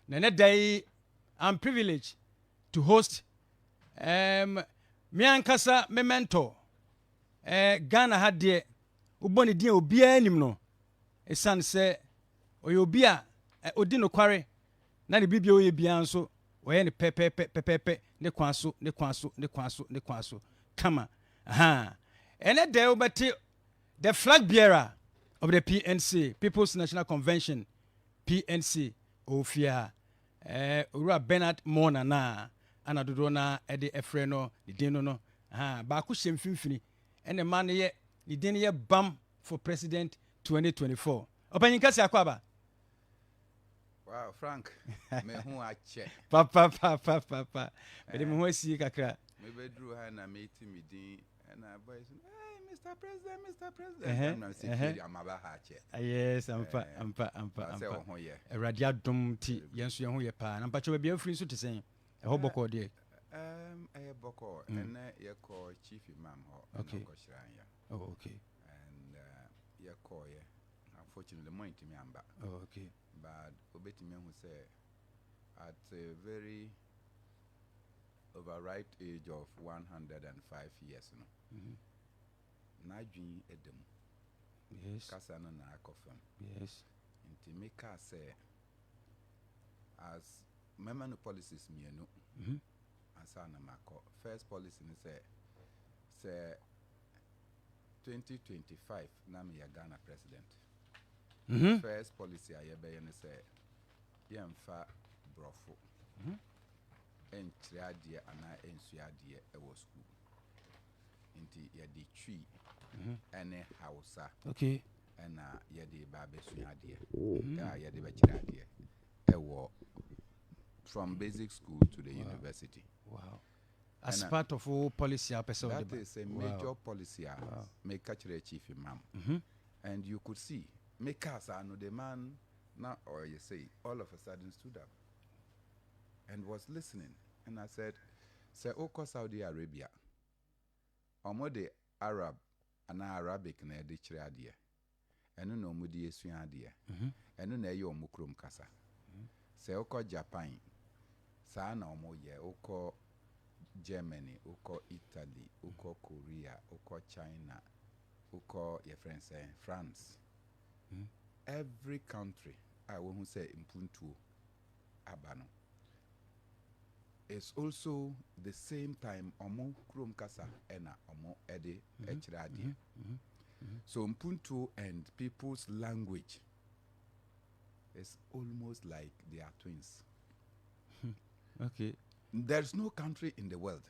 Nene day I'm privileged to host me ankasa me mentor Ghana had de uboni din obi anim no esan se oye obi a odi no kware na ne bibia oye bia nso oye ne pepepe ne kwanso kama ene day obeti the flag bearer of the PNC People's National Convention PNC ofia Ura Bernard Mornah na anadodo na ede efre no the din no ba ko hyem finfini ene man ye the din ye bam for president 2024 opanyin kasi akwaba. Wow, Frank, me hu ache papa me hu asi kakra me bedru ha na me ti me din na boys hey Mr. President I'm security am aba ha ache yes ampa say ho ye eradia dom ti yenso ye ho ye pa na mpacho bia free so te sen e ho boko de boko and ye call chief imam ho okay ko shiranya okay and ye call ye unfortunately mo intimi amba okay but obetimi hu say at a very overripe age of 105 years no na dwin edem yes kasa no na akofam yes inti make say as member policies mienu asa na mako first policy ni say 2025 na me ya Ghana president first policy ayebe ni say yemfa brofo entriade ana ensuade e wo school inti ya di twi ene hausa okay ena ya di ba besuade ya di ba kirade e wo from basic school to the university. Wow. As part of all policy person that is a major policy make catch chief imam and you could see make us know the man now or you say all of a sudden stood up and was listening and I said say oko Saudi Arabia omo the Arab and Arabic na de kire ade eno na omo de esua ade eno na ye omo krom kasa say oko Japan sa na omo ye oko Germany, oko Italy, oko Korea, oko China, oko your friends say France. Every country I want to say impuntu abano. It's also the same time omo krom kasa ena omo ede echiradi. So impuntu and people's language is almost like they are twins. Okay. There's no country in the world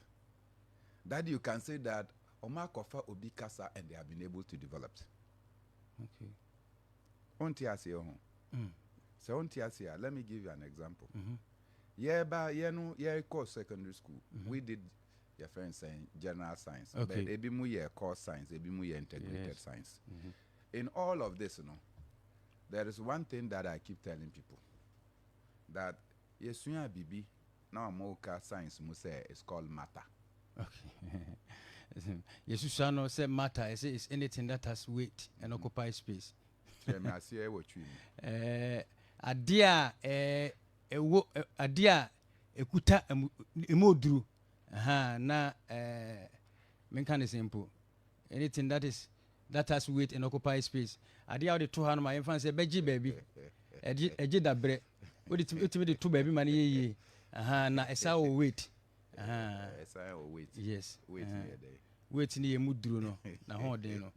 that you can say that Oma Kofa Obi Kasa and they have been able to develop. Okay. Let me give you an example. Yeah, course secondary school. We did your friends saying general science. Okay. But ebimu ye core science, ebimu ye integrated science. In all of this, there is one thing that I keep telling people. That yesuya bibi now moka science must say it's called matter. Okay. Jesus no say matter is anything that has weight and occupies space. Adia adia ekuta emoduru na menkan simple anything that has weight and occupies space. Adia the 200 my infant say beji baby eji dabre ultimate the two baby man ye na esa o wait esa o wait yes wait near there wait ni emuduru no na ho den no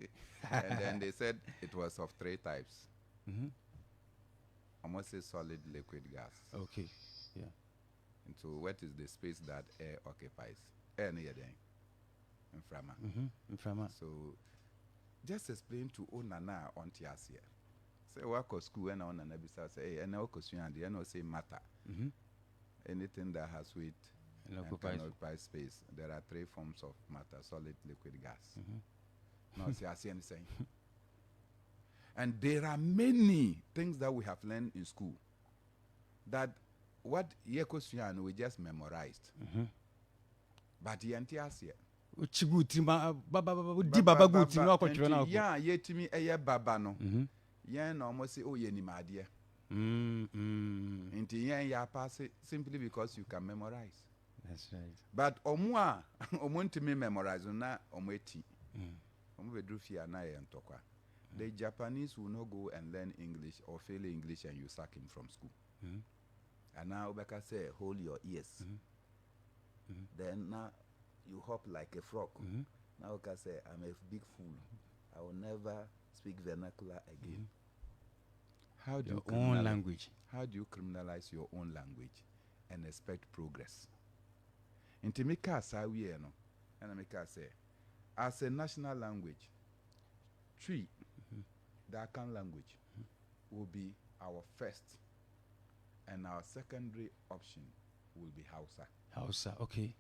and then they said it was of 3 types almost a solid liquid gas. Okay, yeah. And so what is the space that air occupies? Air near there inframa. So just explain to Onana on Tiasia. Say work or school and on an episode say hey and now say matter. Anything that has weight and occupies space. There are 3 forms of matter: solid, liquid, gas. Now see I see anything. And there are many things that we have learned in school that what Yekosian we just memorized. But the Antiasia. Yeah, yetimi eye baba no. Yeah, no almost say oh ye ni madie. Inti yen ya pass it simply because you can memorize. That's right. But omwa omuntu me memorize na omweti. Omubedrufia na ye ntokwa. The Japanese will not go and learn English or fail English and you sack him from school. And now Obeka say, hold your ears. Then now you hop like a frog. Now Obeka say, I'm a big fool. I will never speak vernacular again. How do Your you own language. How do you criminalize your own language and expect progress? Inti mika sawi no, and mika say, as a national language, Twi, the Akan language, will be our first, and our secondary option will be Hausa. Hausa, okay.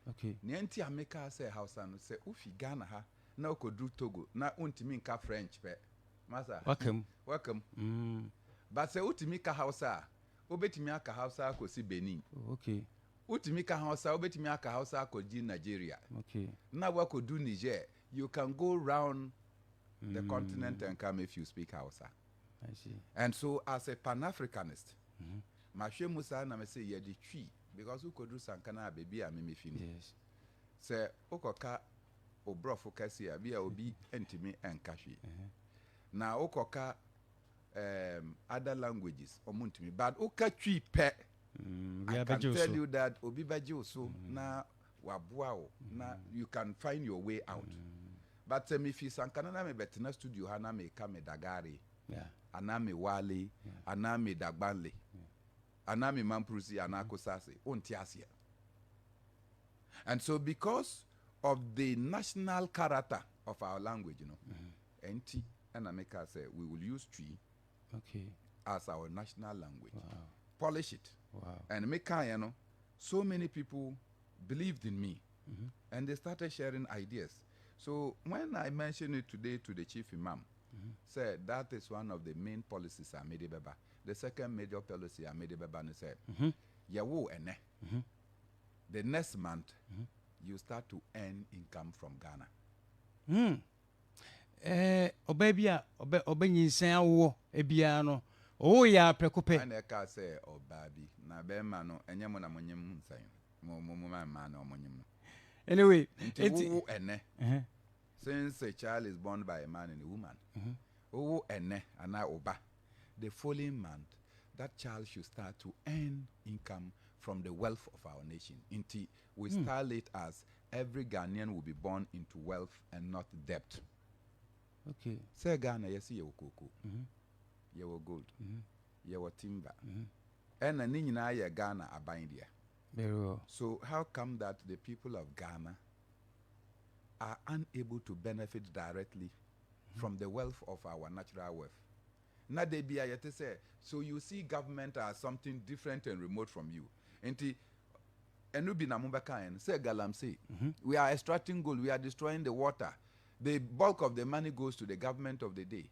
Nienti America say Hausa no say ufi Ghana ha na okodu Togo na untimi nka French pe. Masa. Welcome. But say utimi ka Hausa, obetimi aka Hausa akosi Benin. Okay. Utimi ka Hausa, obetimi aka Hausa akoji Nigeria. Okay. Na wakodu Niger, you can go round the continent and come if you speak Hausa. I see. And so as a Pan-Africanist, Mashe Musa na me say yedi Twi because who could do sankana baby a mimi fini. Yes. Say okoka obrofo kasi abi a obi entimi enkashi. Na okoka other languages omuntimi but oka Twi pe. I can tell you that obi baji oso na wabuao na you can find your way out. But if you sankana na me betina studio hana me kame dagari. Yeah. Anami wali, anami dagbanle. Anami mamprusi anako sase ontiasia. And so because of the national character of our language, you know, NT and America say we will use Twi as our national language. Wow. Polish it. Wow. And Meka, you know, so many people believed in me and they started sharing ideas. So when I mentioned it today to the chief imam, said that is one of the main policies I made beba. The second major policy I made beba and said, yawo ene. The next month you start to earn income from Ghana. Obebia obenyisan wo ebia no. Oh ya prekope. And I say obabi na be ma no enye mo na monyem nsan. Mo ma na omonyem no. Anyway, it's ene. Since a child is born by a man and a woman, oh, ene, ana oba, the following month, that child should start to earn income from the wealth of our nation. Until we style it as every Ghanaian will be born into wealth and not debt. Okay. Say Ghana, you see your cocoa, your gold, your timber, and a nina ya Ghana are buying there. Very well. So how come that the people of Ghana are unable to benefit directly from the wealth of our natural wealth? Na de be ayete say, so you see government as something different and remote from you. Enti enubi na mubaka say galam say, we are extracting gold, we are destroying the water. The bulk of the money goes to the government of the day.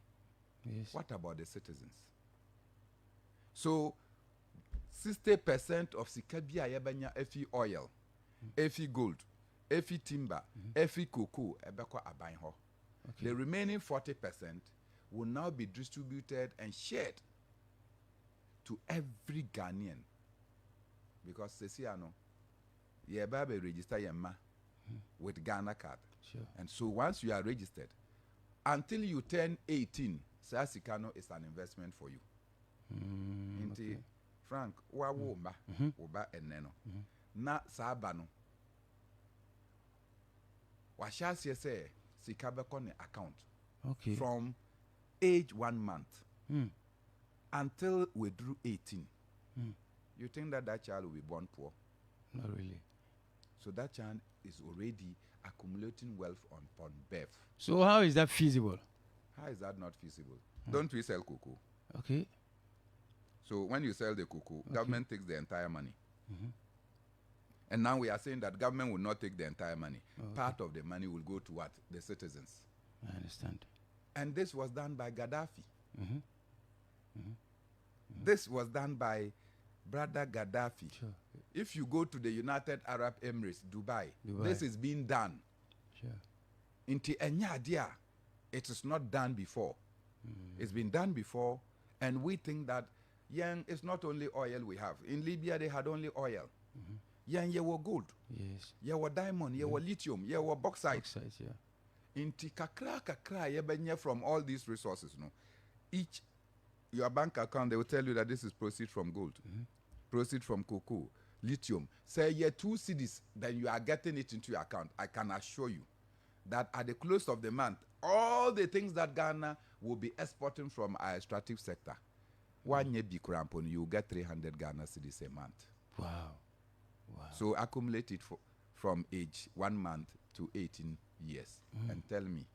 Yes. What about the citizens? So 60% of Sikabia Yabanya Efi oil, Efi gold, Efi timber, Efi cocoa, Ebeko Abainho. The remaining 40% will now be distributed and shared to every Ghanaian. Because Sesiano, Yebabe register Yema with Ghana card. Sure. And so once you are registered, until you turn 18, Sasikano is an investment for you. Inti Frank, wa womba, oba eneno. Na sabano. Washas yese sikabekone account. Okay. From age 1 month until we drew 18. You think that that child will be born poor? Not really. So that child is already accumulating wealth upon birth. So how is that feasible? How is that not feasible? Don't we sell cocoa? Okay. So when you sell the cocoa, government takes the entire money. And now we are saying that government will not take the entire money. Part of the money will go to what? The citizens. I understand. And this was done by Gaddafi. This was done by Brother Gaddafi. Sure. If you go to the United Arab Emirates, Dubai, this is being done. Sure. Inti Enyadia, it is not done before. It's been done before, and we think that Yang, it's not only oil we have. In Libya, they had only oil. Yang, you were gold. Yes. You were diamond. You were lithium. You were bauxite. Bauxite, yeah. Inti kakra, you benye from all these resources, no. Each, your bank account, they will tell you that this is proceeds from gold, proceeds from cocoa, lithium. Say, 2 cedis, then you are getting it into your account. I can assure you that at the close of the month, all the things that Ghana will be exporting from our extractive sector, one year be crampon, you get 300 Ghana cedis a month. Wow. Wow. So accumulate it from age 1 month to 18 years and tell me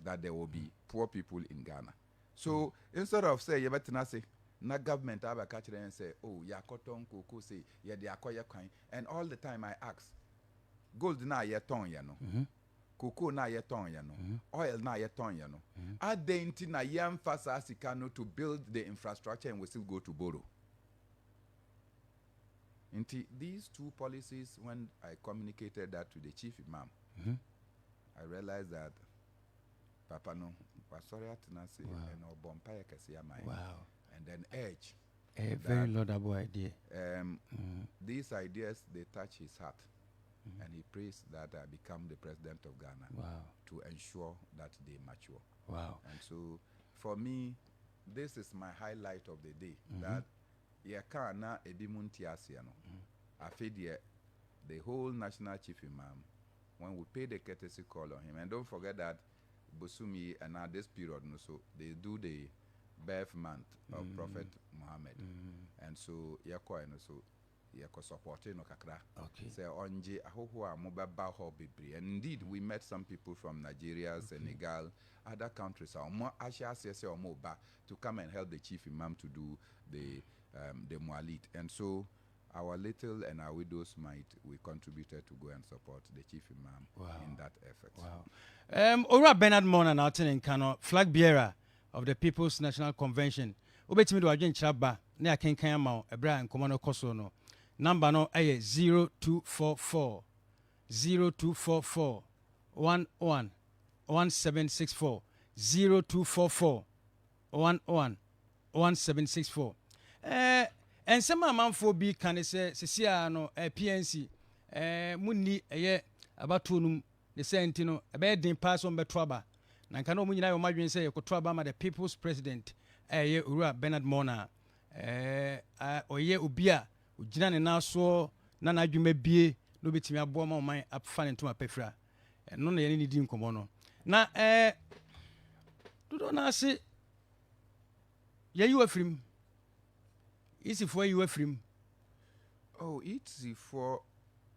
that there will be poor people in Ghana. So instead of say, you better not say, na government have a catch and say, oh, ya cotton, cocoa, say, yeah, they acquire coin. And all the time I ask, gold na ye ton, you know. Cocoa na ye ton, you know. Oil na ye ton, you know. Are they inti na ye emphasize Sikano to build the infrastructure and we still go to borrow? Inti, these 2 policies, when I communicated that to the chief imam, I realized that Papa no, Pastoria Tenasi and Mpagya Kesiya Mai. Wow. And then Edge. A very laudable idea. These ideas, they touch his heart. And he prays that I become the president of Ghana to ensure that they mature. Wow. And so, for me, this is my highlight of the day. That Yakana Ebimunti Asiano. Afidie, the whole national chief imam, when we pay the courtesy call on him, and don't forget that Busumi and at this period, no, so they do the birth month of Prophet Muhammad, and so yako and so yako supporting no kakra. Okay. Say onje ahoho amobaba ho bibri. And indeed, we met some people from Nigeria, Senegal, other countries. To come and help the chief imam to do the mualit, and so. Our little and our widow's might, we contributed to go and support the chief imam in that effort. Wow. Ora Bernard Mornah in Kano, flag bearer of the People's National Convention. Ubetimi do agent chaba ne akenkan ama ebra nkomo no koso no. Number no 0244 0244 11 1764 0244 11 1764. And some amount for be can say no PNC munni about tunum the sentino a bed din pass on betraba na kan omu nyina yo madwen say yekotraba ma the people's president Ura Bernard Mornah oye obi a ogina ne na so na na adwuma bie no betimi abo ma oman afa ne ntoma pefra no na ye ne di nkomo no na do na se ye you afrim easy for you afrim. Oh, easy for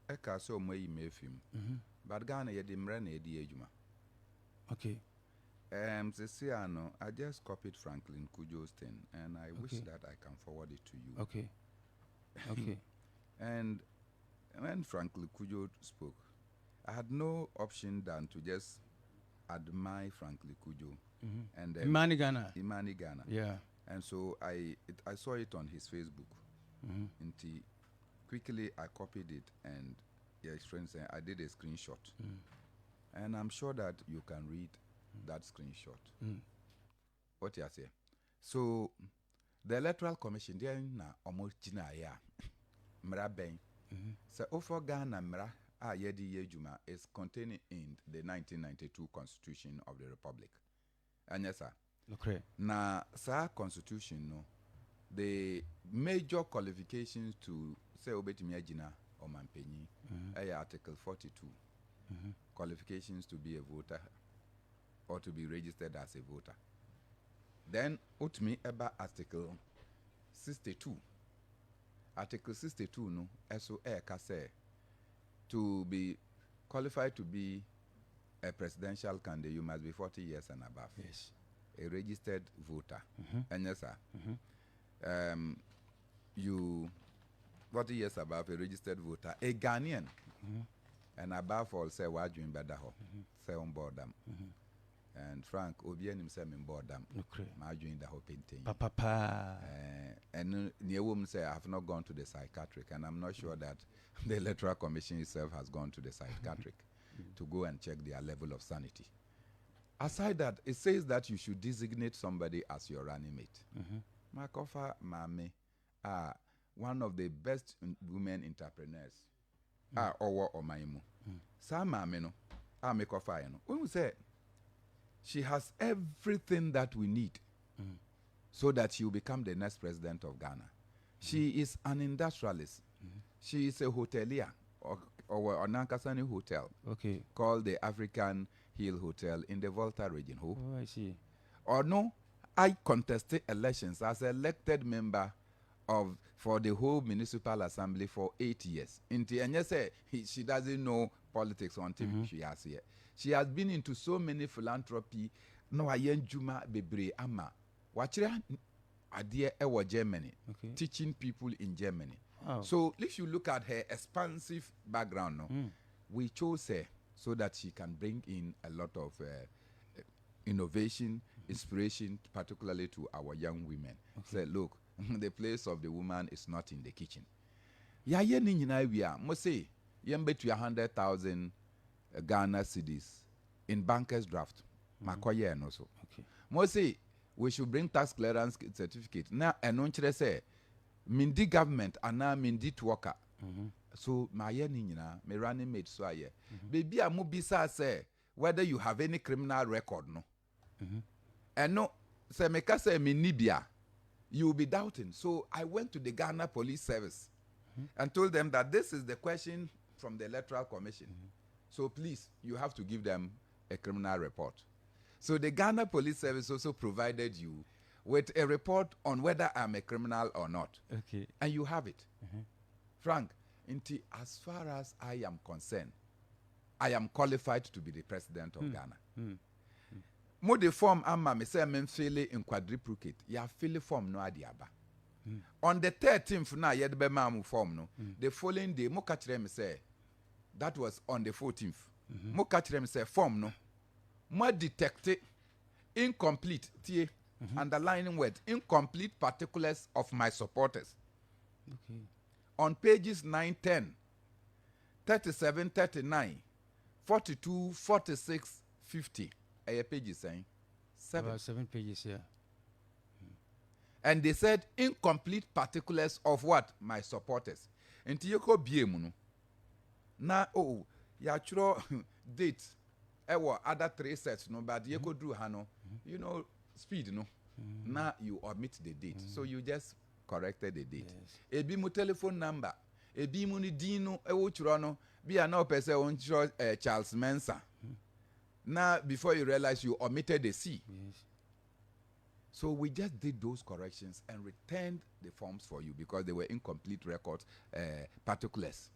a castle may mefim. But Ghana ye dimre na edi ejuma. Okay. Ceciano, I just copied Franklin Kujo's thing, and I wish that I can forward it to you. Okay. Okay. And when Franklin Kujo spoke, I had no option than to just admire Franklin Kujo. And Imani Ghana. Yeah. And so I saw it on his Facebook. And quickly I copied it and I did a screenshot. And I'm sure that you can read that screenshot. What you say? So the Electoral Commission there na omojina ya mra ben. So offer Ghana mra yedi yejuma is contained in the 1992 Constitution of the Republic. And yes, sir. Okay. Na sa constitution no, the major qualifications to say obetimi agina or mampenyi article 42. Qualifications to be a voter or to be registered as a voter. Then utmi eba article 62. Article 62 no eso kase to be qualified to be a presidential candidate you must be 40 years and above. Yes. A registered voter. And yes, sir. You 40 years above a registered voter, a Ghanaian, and above all, say, why you in Badaho? Say on board them. And Frank, Obian himself in board them. My doing the whole painting. Papa. And near woman say, I have not gone to the psychiatric, and I'm not sure that the Electoral Commission itself has gone to the psychiatric to go and check their level of sanity. Aside that, it says that you should designate somebody as your running mate. Makofa Mame are one of the best women entrepreneurs. Owo Omaimu. Sa Mame no, Makofa no. When we say she has everything that we need so that she will become the next president of Ghana. She is an industrialist. She is a hotelier or an Nankasani hotel called the African Hill Hotel in the Volta region. Oh, I see. Or no, I contested elections as elected member for the whole municipal assembly for 8 years. And you say she doesn't know politics until she has here. She has been into so many philanthropy. No, I juma bebre ama. Wachira adie ewa Germany, teaching people in Germany. Oh. So if you look at her expansive background, we chose her so that she can bring in a lot of innovation, inspiration, particularly to our young women. Say, look, the place of the woman is not in the kitchen. Ya ye ni nyina wi mo say yembe to 100,000 Ghana cedis in bankers draft. Makoye no so. Mo say we should bring tax clearance certificate. Na eno kire say mindi government ana mindi worker. So my ye ni nyina me running mate so aye. Baby a mo bisa say whether you have any criminal record no. And no say me ka say me nibia. You will be doubting. So I went to the Ghana Police Service and told them that this is the question from the Electoral Commission. So please, you have to give them a criminal report. So the Ghana Police Service also provided you with a report on whether I'm a criminal or not. Okay. And you have it. Frank, as far as I am concerned, I am qualified to be the president of Ghana. Mo the form amma me say men fill in quadruplicate. Ya fill form no adiaba. On the 13th na ye de be ma mu form no. The following day mo catch them say that was on the 14th. Mo catch them say form no. Mo detect incomplete tie underlining word incomplete particulars of my supporters. Okay. On pages 9, 10, 37, 39, 42, 46, 50. Pages saying 7. About 7 pages, yeah. And they said incomplete particulars of what? My supporters. And you go BM. Now, oh, ya churo date. Other 3 sets, no, but you go do Hano, you know, speed, no. Now you omit the date. So you just corrected the date. Yes. Ebi mu telephone number. Ebi mu ni dino, churono, be a no person on Charles Mensa. Now, before you realize you omitted the C. Yes. So we just did those corrections and returned the forms for you because they were incomplete records, particulars.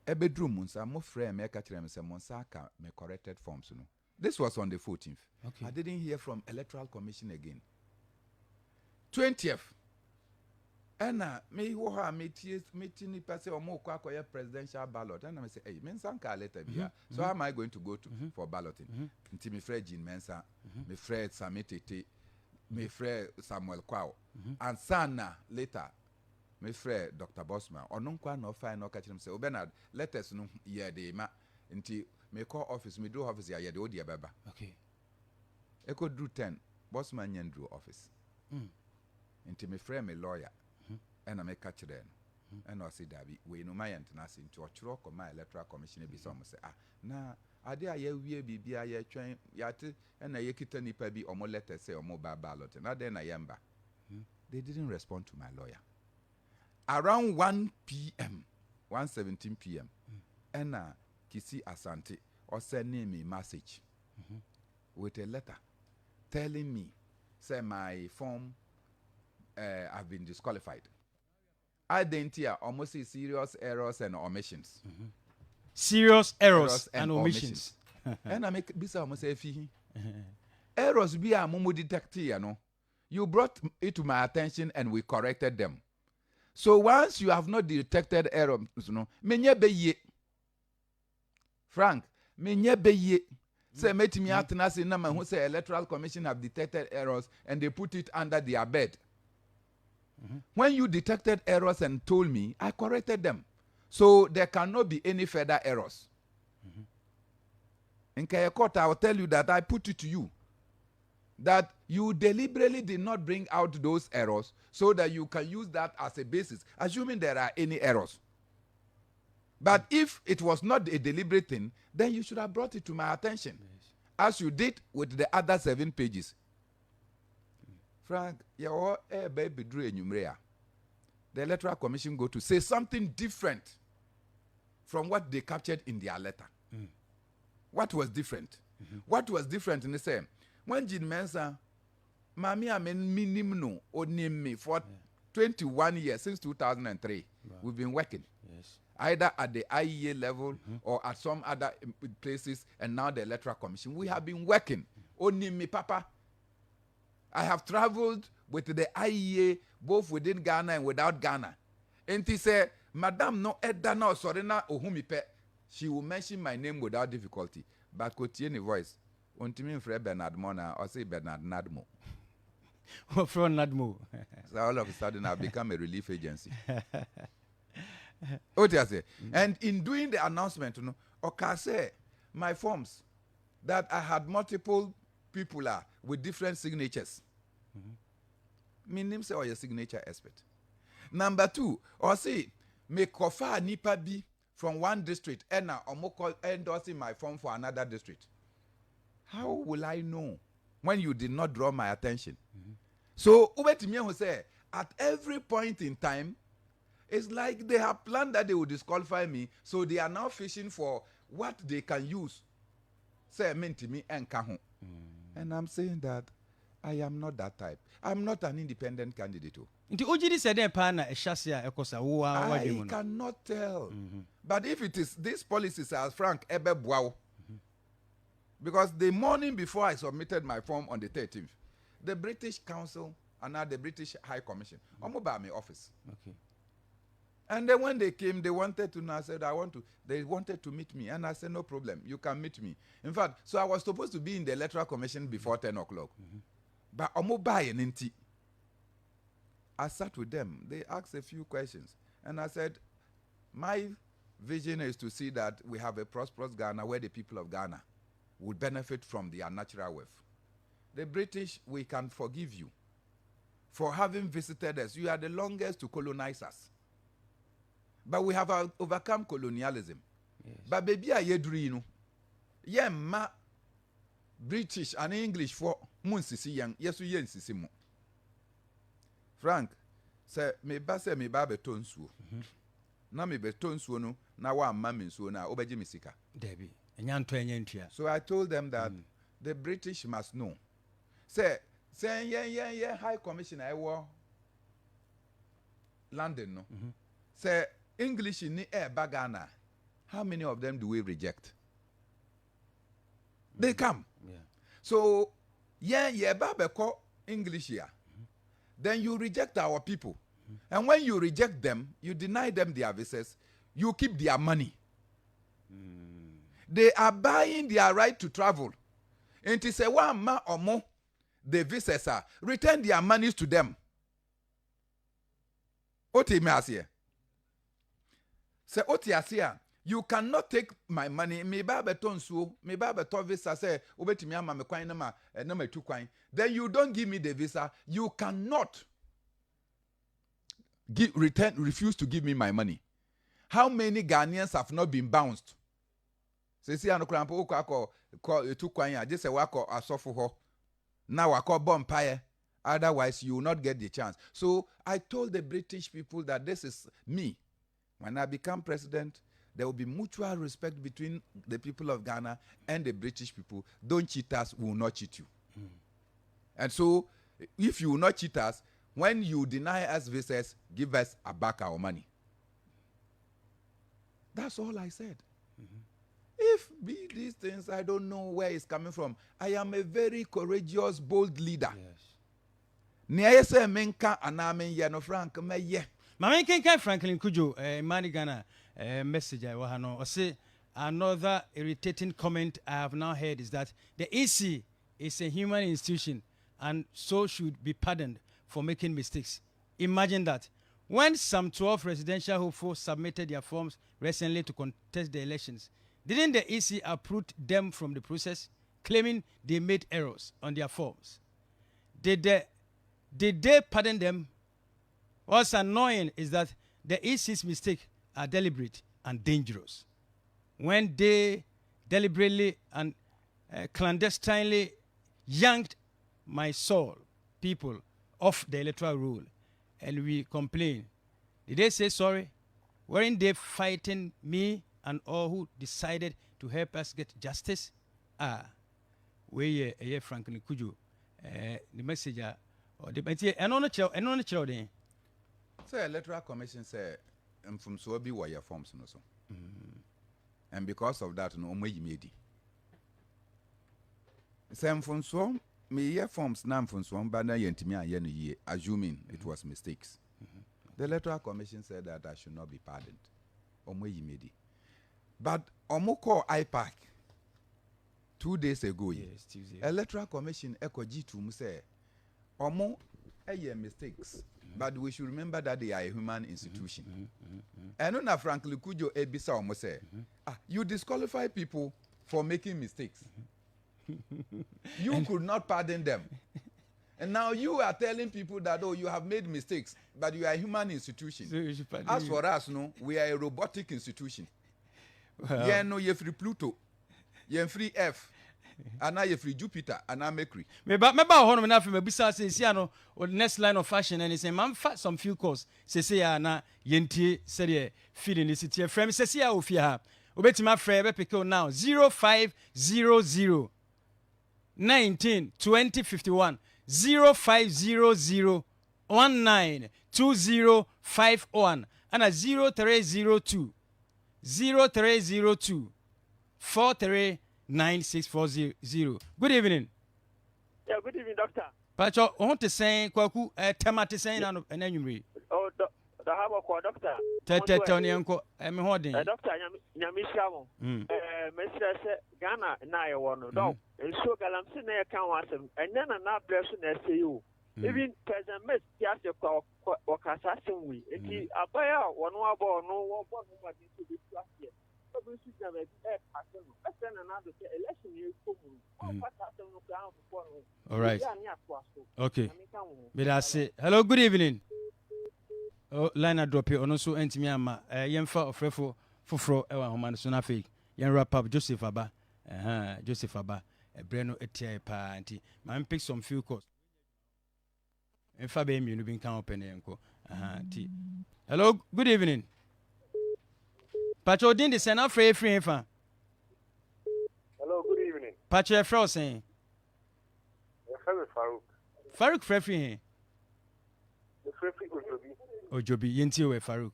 Ebedrum munsa mo frame me catch me say monsa ka me corrected forms no. This was on the 14th. Okay. I didn't hear from Electoral Commission again. 20th. Ena me wo ha meeting person o mo kwa koye presidential ballot and I say hey mensa ka letter bia so how am I going to go to for balloting nti me friend Jean Mensa me friend Samitete me friend Samuel Kwao and sana later me friend Dr. Bosman ono kwa no fine no catch him say Bernard let us no ye dey ma nti me call office me do office ya ye dey odi baba okay e could do 10 Bosman yen do office nti me friend me lawyer and I make catch them. And I say that we no my international to a my Electoral Commission be some say na ade aye wie bibia ye twen yate and na ye kita nipa bi omo letter say omo ballot na then na yamba. They didn't respond to my lawyer. Around 1 p.m. 1:17 p.m. And Kisi Asante or sending me message with a letter telling me say my form have been disqualified. Identity almost serious errors and omissions. Serious errors and omissions. And I make this almost a fee. Errors be a mumu detect you know. You brought it to my attention and we corrected them. So once you have not detected errors, you know, menye be ye. Frank, menye be ye. Say met me at nasi nama who say Electoral Commission have detected errors and they put it under their bed. When you detected errors and told me, I corrected them. So there cannot be any further errors. In Kaya Court, I will tell you that I put it to you. that you deliberately did not bring out those errors so that you can use that as a basis, assuming there are any errors. But if it was not a deliberate thing, then you should have brought it to my attention, as you did with the other 7 pages. Frank, the Electoral Commission go to say something different from what they captured in their letter. What was different? What was different in the same? When Jin Mensa, Mami Amen minimum or name me for 21 years, since 2003, we've been working. Either at the IEA level or at some other places, and now the Electoral Commission. We have been working. Only me, Papa. I have traveled with the IEA both within Ghana and without Ghana. And he said, Madam no edana sorena ohumipe. She will mention my name without difficulty. But continue voice. Untimi Fred Bernard Mona or say Bernard Nadmo. From Nadmo. So all of a sudden I've become a relief agency. What you say? And in doing the announcement, you know, okay, say my forms that I had multiple people with different signatures. Me name say or your signature expert. Number 2, or say me kofa nipa bi from one district and now endorsing my form for another district. How will I know when you did not draw my attention? So Ubetimi who say at every point in time, it's like they have planned that they will disqualify me, so they are now fishing for what they can use. Say meant to me and Kahu. And I'm saying that I am not that type. I'm not an independent candidate. I cannot tell. But if it is these policies as Frank Ebebwao, because the morning before I submitted my form on the 13th, the British Council and now the British High Commission, by my office. Okay. And then when they came, they wanted to know. I said, they wanted to meet me. And I said, no problem. You can meet me. In fact, so I was supposed to be in the Electoral Commission before 10 o'clock. But I sat with them. They asked a few questions. And I said, my vision is to see that we have a prosperous Ghana where the people of Ghana would benefit from their natural wealth. The British, we can forgive you for having visited us. You are the longest to colonize us. But we have overcome colonialism. Yes. But baby, I yedri no. Ma British and English for munsisi yang. Yes, we yen mo. Frank, say me ba beton suo. Na me beton suo no na wa mama suo na obeji misika. Debi. Enyantua. So I told them that the British must know. Say High Commissioner I war London no. Say English in the air Bagana. How many of them do we reject? They come. Yeah. So babeko English here. Then you reject our people. And when you reject them, you deny them their visas, you keep their money. They are buying their right to travel. And to say one ma or more, the visas are return their monies to them. Otimasia. Say Otiasia, you cannot take my money. Me baba tonsu, me baba to visa say obetimi ama me kwan na ma tu kwan. Then you don't give me the visa. You cannot refuse to give me my money. How many Ghanaians have not been bounced? Say see anokra mpo ko tu kwan ya just say wako asofo ho. Now wako Mpagya. Otherwise you will not get the chance. So I told the British people that this is me. When I become president, there will be mutual respect between the people of Ghana and the British people. Don't cheat us, we will not cheat you. And so, if you will not cheat us, when you deny us visas, give us back our money. That's all I said. If be these things, I don't know where it's coming from. I am a very courageous, bold leader. Yes. Mama Kenka Franklin Kujo, Mani Ghana message I wahano. Say another irritating comment I have now heard is that the EC is a human institution and so should be pardoned for making mistakes. Imagine that. When some 12 residential hopefuls submitted their forms recently to contest the elections, didn't the EC uproot them from the process, claiming they made errors on their forms? did they pardon them? What's annoying is that the EC's mistakes are deliberate and dangerous. When they deliberately and clandestinely yanked my soul, people, off the electoral roll, and we complain, did they say sorry? Weren't they fighting me and all who decided to help us get justice? We Franklin Kujo, the messenger, or the and children. So electoral commission say from so be wire forms no so. And because of that no me made. Same from so me year forms nam from so banner yentimi aye no ye assuming it was mistakes. The electoral commission said that I should not be pardoned. But Omoko IPAC 2 days ago, Yes, Tuesday. electoral commission echo G2 say Omo mistakes. But we should remember that they are a human institution. And on frankly Kujo Ebisa Omo say, you disqualify people for making mistakes. You could not pardon them. And now you are telling people that, oh, you have made mistakes, but you are a human institution. So As for us, no, we are a robotic institution. well, Yeah, no, you're free Pluto, you're free F, and now you're free Jupiter, and now Mercury. maybe home enough me bisa say no next line of fashion and say man fat some few calls say na yenti say feeding the city frame say ya ofia ha obetima frame be pick now 0500 19 20 51 0500 19 2051 and 0302 439640. Good evening. Yeah, good evening, doctor. Pacho, I want to say, Kwaku, Tamati saying, and then you read. Oh, the Harbor doctor. Tony Uncle, I'm holding. Doctor, Yamishamo. Mr. Ghana, Naya one, dog. And so Galamsin, I can't want him. And then another person, SAU. Even President Miss Piazza or Cassassin, we. If I buy out one more ball, no one to be last year. All right. Okay. But I say, hello, good evening. Oh, line drop here. Also, enti me ama. Yemfa ofrefo foforo ewa homa so na fake. Yen wrap up Joseph Aba. Joseph Aba. Breno etia pa anti. Man pick some few calls. Emfa be mi no bin kan open enko. Ti. Hello, good evening. Pacho din de send free fa. Hello, good evening. Pacho free saying. Farouk free. The free Ojobi yenti we Farouk.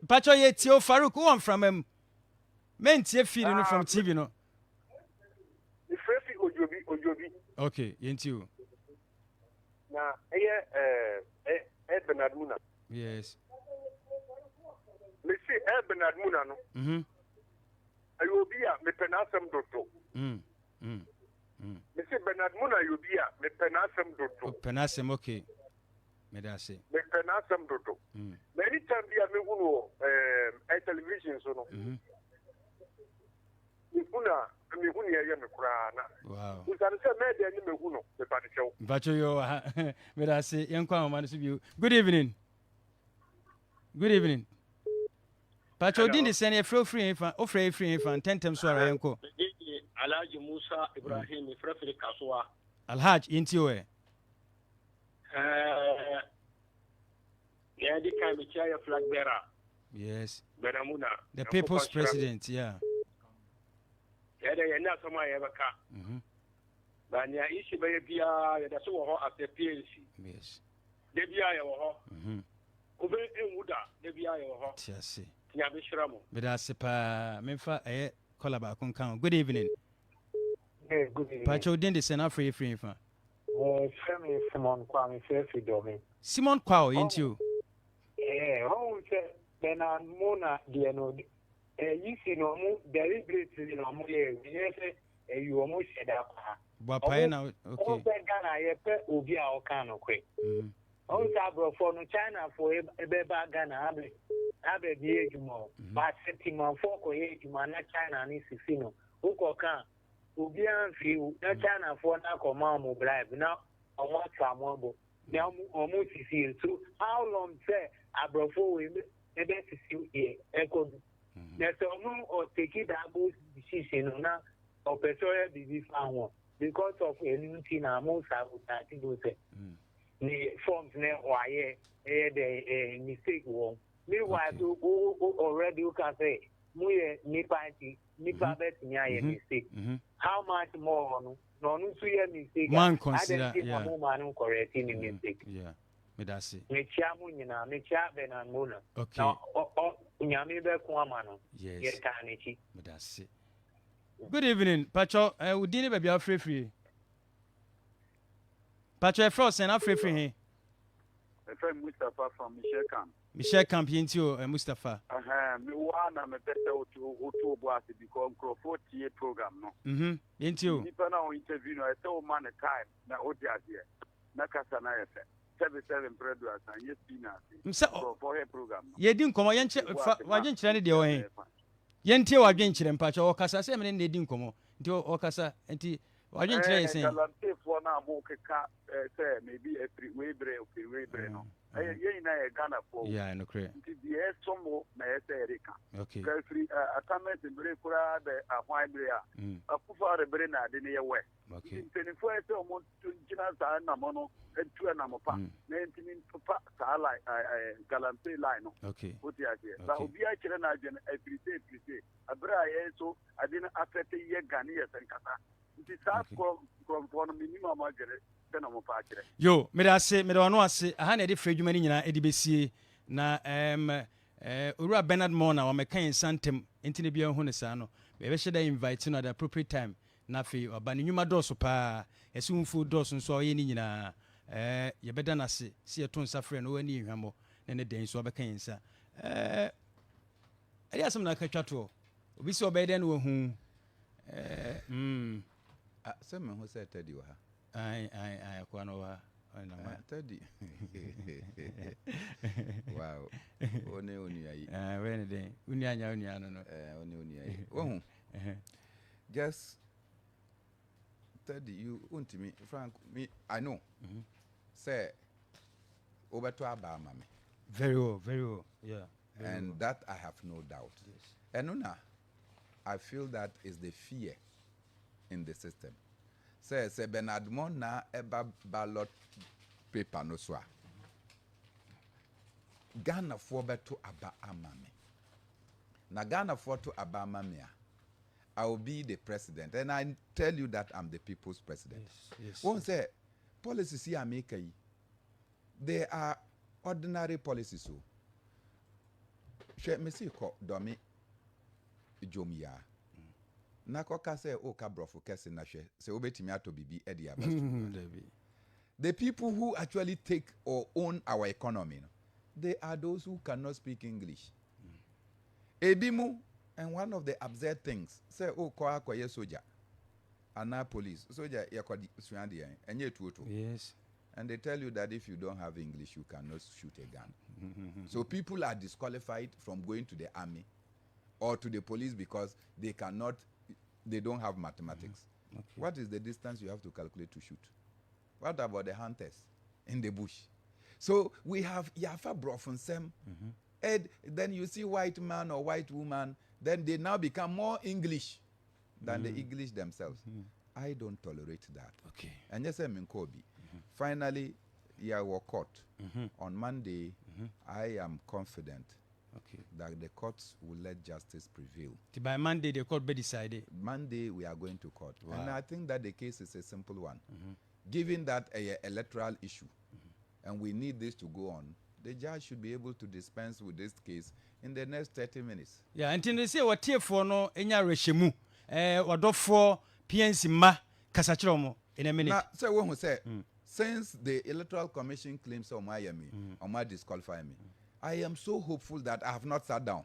Pacho yeti o Farouk who am from men tie feed from TV no. The free Ojobi. Okay, yenti o. Na Bernard Muna. Yes. Me see Bernard Muna no. Ayobia me penasem doto. Me see Bernard Muna ayobia me penasem doto. Penasem okay. Me da say. Me penasem doto. Many time bia me uno television so no. Me huni ya me kura na. Wow. Usane say me de ni me huno me panichew. Bacho yo me da say yenkwa mama so bi. Good evening. Good evening. Pacho din de send free fan, free fan, 10 times so ara yenko. Alhaji Musa Ibrahim free Kaswa. Alhaj inti we. Yeah, the Mpagya Flagbearer. Yes. Benamuna. The people's president, yeah. Yeah, they are not somewhere ever car. But yeah, issue by Bia, that's all at the PNC. Yes. The Bia, Ube in Wuda, the Bia, Yes. Yabishramo. But that's pa memfa kolaba kon kan. Good evening. Good evening. Pacho din de send free fan. Femi Simon Kwame Fefi Domi. Simon Kwao inti o. How say Bernard Muna dear no you see no more deliberately no more yes you almost said that Bwa na okay. Ghana ye pe obi a o kan no kwe. On sabro for no China for ebeba Ghana abe die ejuma ba setting man for ko ye ejuma na China ni sifino. Uko kan Ubian few, no China for na command bribe now on what some now almost see so how long say abrofo we maybe to see here echo there's no or take it about decision now or petroleum be found because of anything most I would say the forms ne why the mistake one meanwhile already you can say nipa bet a mistake. How much more no mistake? Man consider man correcting the mistake. Yeah, me that's it. Me chamu nyina, me cha ben and mona. Okay. Now, nyame be kwama no. Yes. Ye kanichi. Me that's it. Good evening, Pacho. We didn't baby free. Pacho Frost and free. My friend Mustafa from Michelle Camp into Mustafa. Me wanna me better to boss because Crawford program no. Into. Nipa na interview no I tell man a time na odia here. Na kasa na yefe. 77 breadwiners and yes peanuts. For a program. Ye din komo yenche wajen kire ne de wo hen. Yentie wajen kire Pacho okasa se me ne din komo. Nti okasa enti wajen kire yesen. Galante for na mo keka say maybe a free way no. Ye na e Ghana for. Yeah, no clear. Nti the somo na yese erika. Okay. Because free atamet bre kura be ahwan bre a. Akufa re bre na de ne ye we. Okay. Penifo ese omo tunjina sa na mo no etu na mo pa. Na ntimi papa sa line galante line no. Okay. Oti ase. Ba obi a kire na agene everyday. Abra ye so adina affect ye Ghana ye senkata. Nti sa ko minimum agere na mo pa kire. Yo, me da wano ase aha na de fredwuma ni nyina edi besie na Ura Bernard Mornah wa mekan santem enti ne bia hu ne sa no. Be be sheda invite no at the appropriate time. Na fe oba ne nyuma doso pa ese mfu doso nso ye ni nyina ye beda na se si ye to nsa frɛ no wani hwamo ne den so obɛka nsa ari asem na ka twato obi si obɛden no hu sɛ me ho sɛ tadi wa ha ai kwa no wa na ma tadi wow one oni ayi we ne den uni anya uni ano no one oni ayi wo hu just Teddy, you want me, Frank, me, I know. Say, over to Abama. Very well, yeah. And that I have no doubt. Yes. And Una, I feel that is the fear in the system. Say Bernard Mornah eba ballot paper no swa. Ghana for beto aba amame. Na Ghana for to aba amame. I will be the president, and I tell you that I'm the people's president. Yes. One say policies here make they are ordinary policies. So, she me see ko domi jomia. Na ko ka say o ka brofo kese na she say obetimi ato bibi e dia The people who actually take or own our economy, they are those who cannot speak English. Ebimu. And one of the absurd things, say, oh, kwa soldier, and now police, soldier, and yet yes. And they tell you that if you don't have English, you cannot shoot a gun. So people are disqualified from going to the army or to the police because they don't have mathematics. Okay. What is the distance you have to calculate to shoot? What about the hunters in the bush? So we have Yafa Brofonsem. And then you see white man or white woman, then they now become more English than the English themselves. I don't tolerate that. Okay. And yes, I'm in Kobe. Finally, yeah, we're caught. On Monday, I am confident that the courts will let justice prevail. By Monday, the court be decided. Monday, we are going to court. Wow. And I think that the case is a simple one. Given that a electoral issue, and we need this to go on, the judge should be able to dispense with this case in the next 30 minutes. Yeah, and they say what tier for no enya reshemu. What for Pnc ma kasachiromo in a minute. Now, so one who say, since the Electoral Commission claims on Miami, or my disqualify me, I am so hopeful that I have not sat down.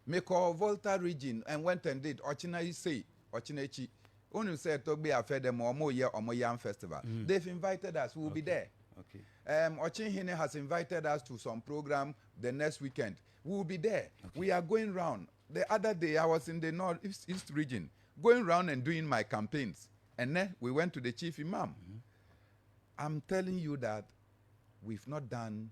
Me call Volta region and went and did Ochina say, Ochinachi. Only said to be a fed them or more year or more young festival. They've invited us, we will be there. Okay. Ochin has invited us to some program the next weekend. We will be there. We are going round. the other day I was in the North-East region, going around and doing my campaigns. And then we went to the chief imam. I'm telling you that we've not done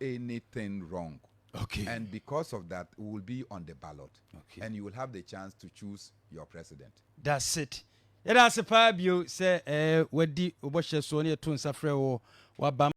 anything wrong. Okay. And because of that, we will be on the ballot. Okay. And you will have the chance to choose your president. That's it. That's a pabio say wadi oboshe so ne to nsafre wo wabam